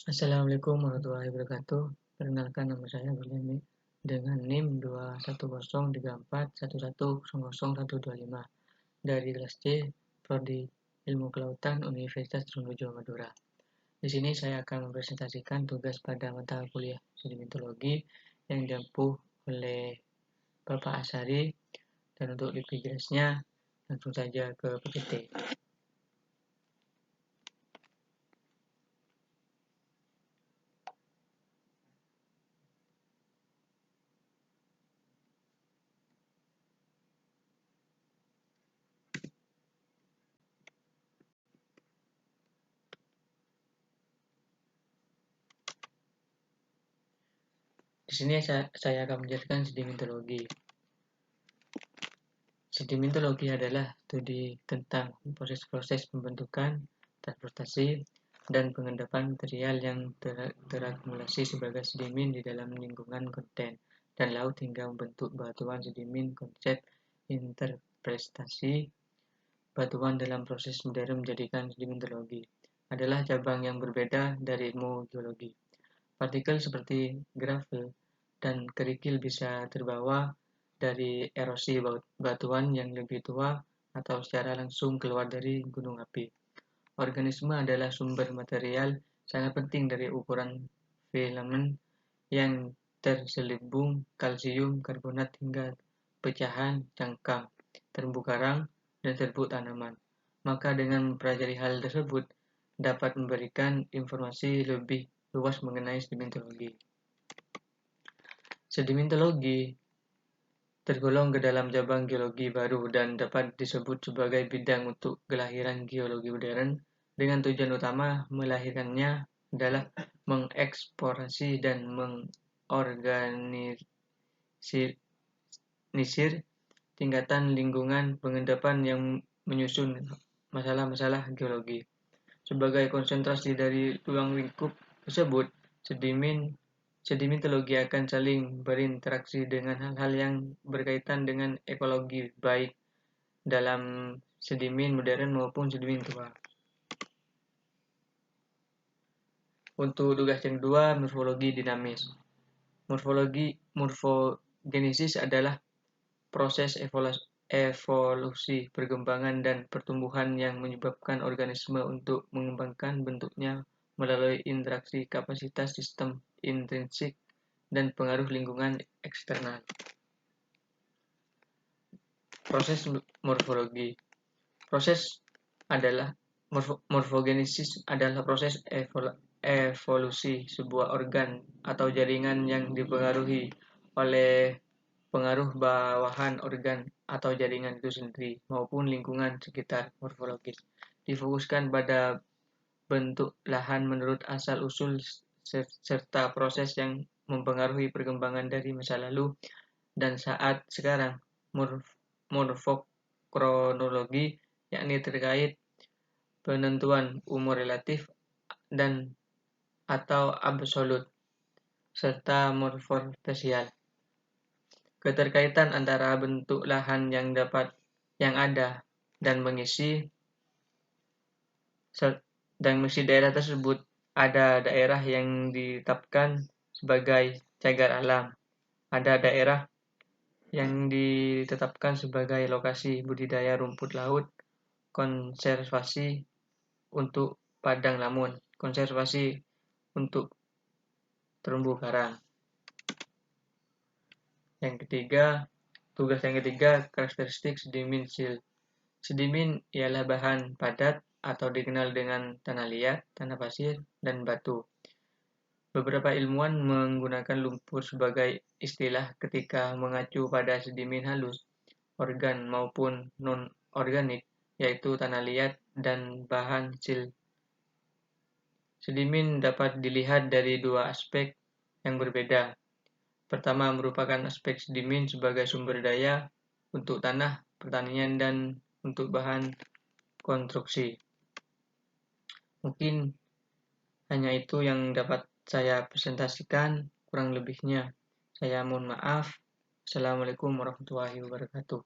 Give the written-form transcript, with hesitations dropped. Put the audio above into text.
Assalamualaikum warahmatullahi wabarakatuh. Perkenalkan, nama saya William dengan NIM 2103411000125 dari kelas C Prodi Ilmu Kelautan Universitas Trunojoyo Madura. Di sini saya akan mempresentasikan tugas pada mata kuliah sedimentologi yang ditempuh oleh Bapak Asari, dan untuk epigresnya langsung saja ke PPT. Di sini saya akan menjelaskan sedimentologi. Sedimentologi adalah studi tentang proses-proses pembentukan, transportasi, dan pengendapan material yang terakumulasi sebagai sedimen di dalam lingkungan konten dan laut hingga membentuk batuan sedimen. Konsep interpretasi batuan dalam proses modern menjadikan sedimentologi adalah cabang yang berbeda dari ilmu geologi. Partikel seperti gravel dan kerikil bisa terbawa dari erosi batuan yang lebih tua atau secara langsung keluar dari gunung api. Organisme adalah sumber material sangat penting dari ukuran filamen yang terselubung kalsium karbonat hingga pecahan cangkang, terumbu karang, dan serbuk tanaman. Maka dengan mempelajari hal tersebut dapat memberikan informasi lebih luas mengenai sedimentologi. Sedimentologi tergolong ke dalam cabang geologi baru dan dapat disebut sebagai bidang untuk kelahiran geologi modern. Dengan tujuan utama melahirkannya adalah mengeksplorasi dan mengorganisir tingkatan lingkungan pengendapan yang menyusun masalah-masalah geologi. Sebagai konsentrasi dari ruang lingkup tersebut, sedimentologi akan saling berinteraksi dengan hal-hal yang berkaitan dengan ekologi, baik dalam sedimen modern maupun sedimen tua. Untuk tugas yang kedua, morfologi dinamis. Morfogenesis adalah proses evolusi, perkembangan, dan pertumbuhan yang menyebabkan organisme untuk mengembangkan bentuknya melalui interaksi kapasitas sistem intrinsik dan pengaruh lingkungan eksternal. Proses morfologi. Morfogenesis adalah proses evolusi sebuah organ atau jaringan yang dipengaruhi oleh pengaruh bawahan organ atau jaringan itu sendiri maupun lingkungan sekitar. Morfologis difokuskan pada bentuk lahan menurut asal-usul serta proses yang mempengaruhi perkembangan dari masa lalu dan saat sekarang. Morfokronologi yakni terkait penentuan umur relatif dan atau absolut serta morfospesial. Keterkaitan antara bentuk lahan yang ada dan mengisi daerah tersebut. Ada daerah yang ditetapkan sebagai cagar alam. Ada daerah yang ditetapkan sebagai lokasi budidaya rumput laut, konservasi untuk padang lamun, konservasi untuk terumbu karang. Tugas yang ketiga, karakteristik sedimen silt. Sedimen ialah bahan padat atau dikenal dengan tanah liat, tanah pasir, dan batu. Beberapa ilmuwan menggunakan lumpur sebagai istilah ketika mengacu pada sedimen halus, organ maupun non-organik, yaitu tanah liat dan bahan silt. Sedimen dapat dilihat dari dua aspek yang berbeda. Pertama, merupakan aspek sedimen sebagai sumber daya untuk tanah, pertanian, dan untuk bahan konstruksi. Mungkin hanya itu yang dapat saya presentasikan, kurang lebihnya saya mohon maaf. Assalamualaikum warahmatullahi wabarakatuh.